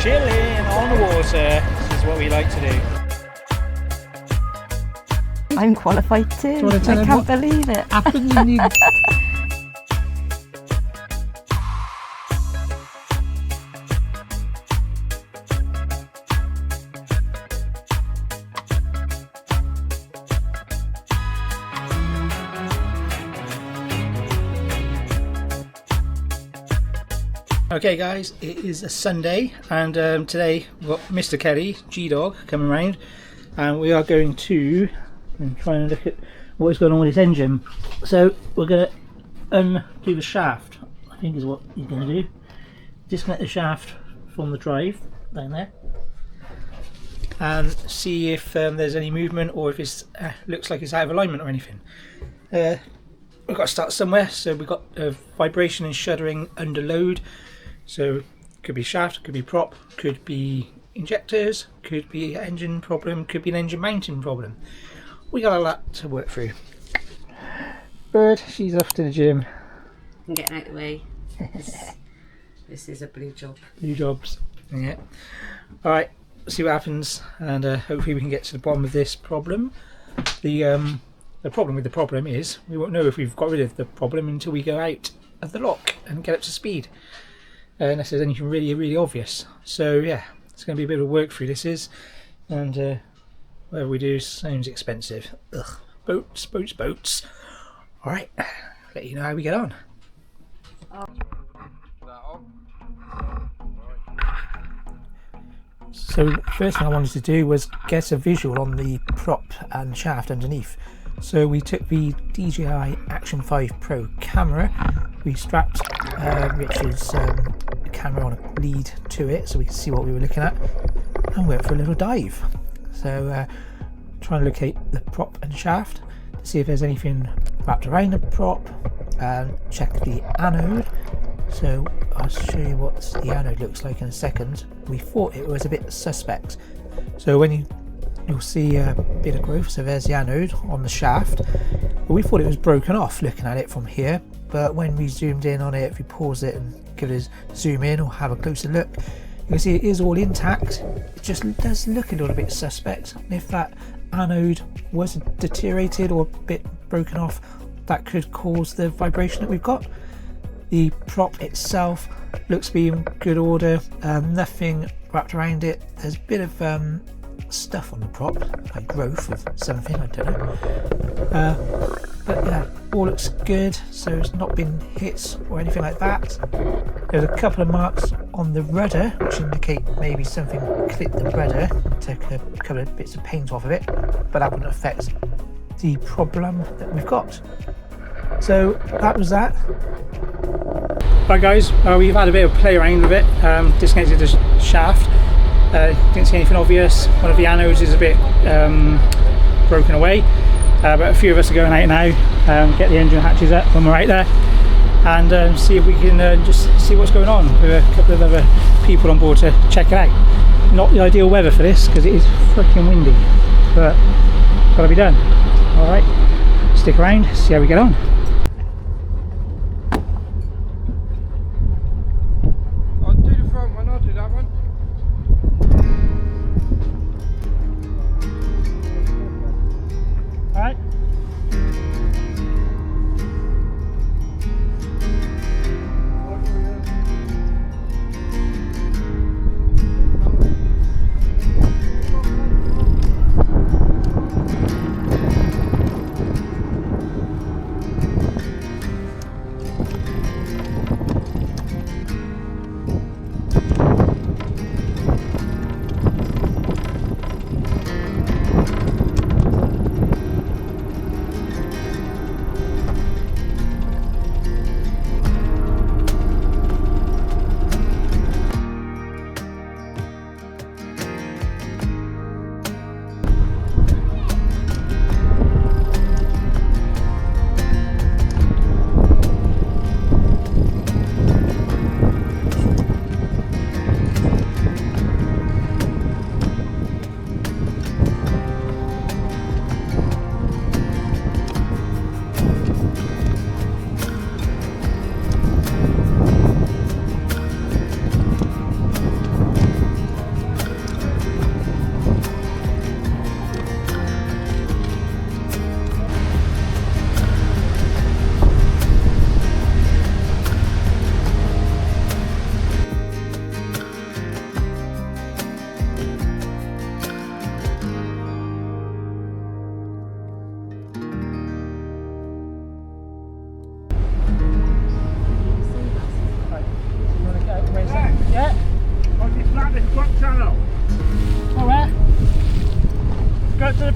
chilling on the water. This is what we like to do. I'm qualified too. I can't believe it. Happened you need. Okay guys, it is a Sunday and today we've got Mr. Kelly, G-Dog, coming round and we are going to try and look at what is going on with his engine. So we're going to undo the shaft, I think is what he's going to do. Disconnect the shaft from the drive down there and see if there's any movement or if it looks like it's out of alignment or anything. We've got to start somewhere, so we've got vibration and shuddering under load. So could be shaft, could be prop, could be injectors, could be engine problem, could be an engine mounting problem. We got a lot to work through. Bird, she's off to the gym. I'm getting out of the way. This is a blue job. Blue jobs. Yeah. Alright, see what happens and hopefully we can get to the bottom of this problem. The problem with the problem is we won't know if we've got rid of the problem until we go out of the lock and get up to speed. Unless there's anything really obvious. So yeah, it's going to be a bit of work through this is, and whatever we do sounds expensive. Ugh. Boats. Alright, let you know how we get on. So first thing I wanted to do was get a visual on the prop and shaft underneath. So we took the DJI Action 5 Pro camera, we strapped Richard's camera on a lead to it so we could see what we were looking at and went for a little dive. So trying to locate the prop and shaft to see if there's anything wrapped around the prop and check the anode. So I'll show you what the anode looks like in a second. We thought it was a bit suspect. So when you'll see a bit of growth, so there's the anode on the shaft, but we thought it was broken off looking at it from here, but when we zoomed in on it, if we pause it and give it a zoom in or have a closer look, you can see it is all intact. It just does look a little bit suspect. If that anode was deteriorated or a bit broken off, that could cause the vibration that we've got. The prop itself looks to be in good order, nothing wrapped around it. There's a bit of stuff on the prop, like growth of something, I don't know, but yeah, all looks good, so it's not been hit or anything like that. There's a couple of marks on the rudder which indicate maybe something clipped the rudder, took a couple of bits of paint off of it, but that wouldn't affect the problem that we've got. So that was that. Right guys, we've had a bit of play around with it, disconnected the shaft. Didn't see anything obvious. One of the anodes is a bit broken away, but a few of us are going out now, get the engine hatches up when we're out there and see if we can just see what's going on with a couple of other people on board to check it out. Not the ideal weather for this because it is freaking windy, but gotta be done. Alright, stick around, see how we get on.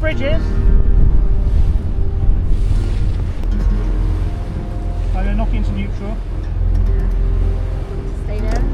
bridges. I'm going to knock into neutral. Stay there.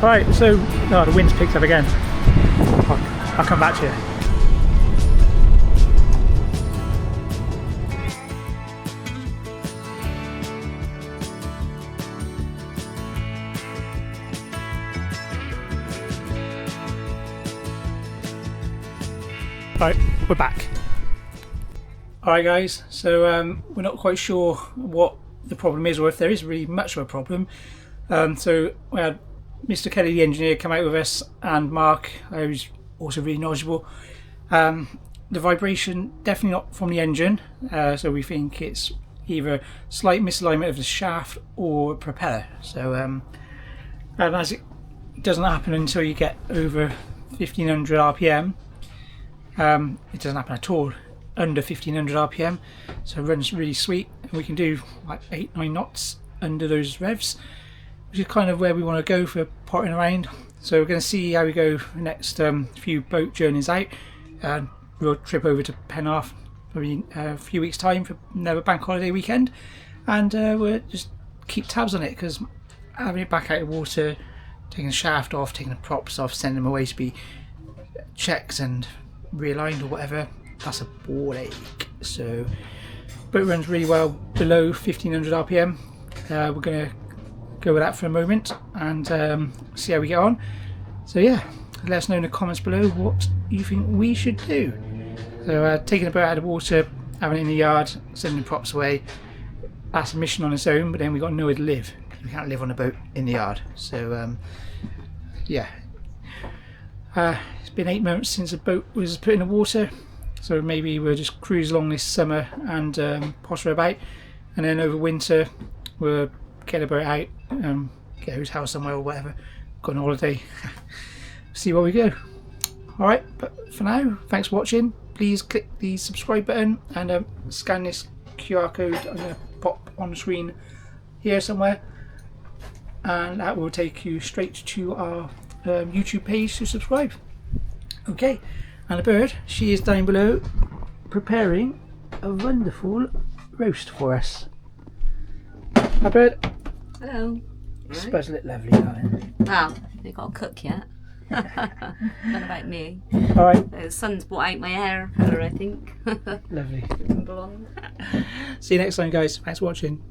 Right, so the wind's picked up again. I'll come back to you. Right, we're back. Alright guys, so we're not quite sure what the problem is, or if there is really much of a problem. So we had Mr. Kelly the engineer come out with us, and Mark, who's also really knowledgeable. The vibration definitely not from the engine, so we think it's either slight misalignment of the shaft or propeller. So and as it doesn't happen until you get over 1500 RPM, it doesn't happen at all under 1500 RPM, so it runs really sweet, and we can do like 8-9 knots under those revs, which is kind of where we want to go for potting around. So we're going to see how we go the next few boat journeys out, and we'll trip over to Penarth probably a few weeks time for another bank holiday weekend, and we'll just keep tabs on it, because having it back out of water, taking the shaft off, taking the props off, sending them away to be checked and realigned or whatever, that's a ball ache. So boat runs really well below 1500 RPM. We're going to go with that for a moment and see how we get on. So yeah, let us know in the comments below what you think we should do. So taking a boat out of the water, having it in the yard, sending the props away, that's a mission on its own, but then we've got nowhere to live. We can't live on a boat in the yard. So yeah, it's been 8 months since the boat was put in the water, so maybe we'll just cruise along this summer and potter about, and then over winter we'll get a boat out, get a hotel somewhere or whatever, go on holiday, see where we go. Alright, but for now, thanks for watching. Please click the subscribe button and scan this QR code. I'm going to pop on the screen here somewhere, and that will take you straight to our YouTube page to subscribe. Okay, and the bird, she is down below preparing a wonderful roast for us. Hi bird. Hello. Smells it lovely, darling. Well, they've got to cook yet. Not about me. Alright. The sun's brought out my hair colour, I think. Lovely. Blonde. See you next time, guys. Thanks for watching.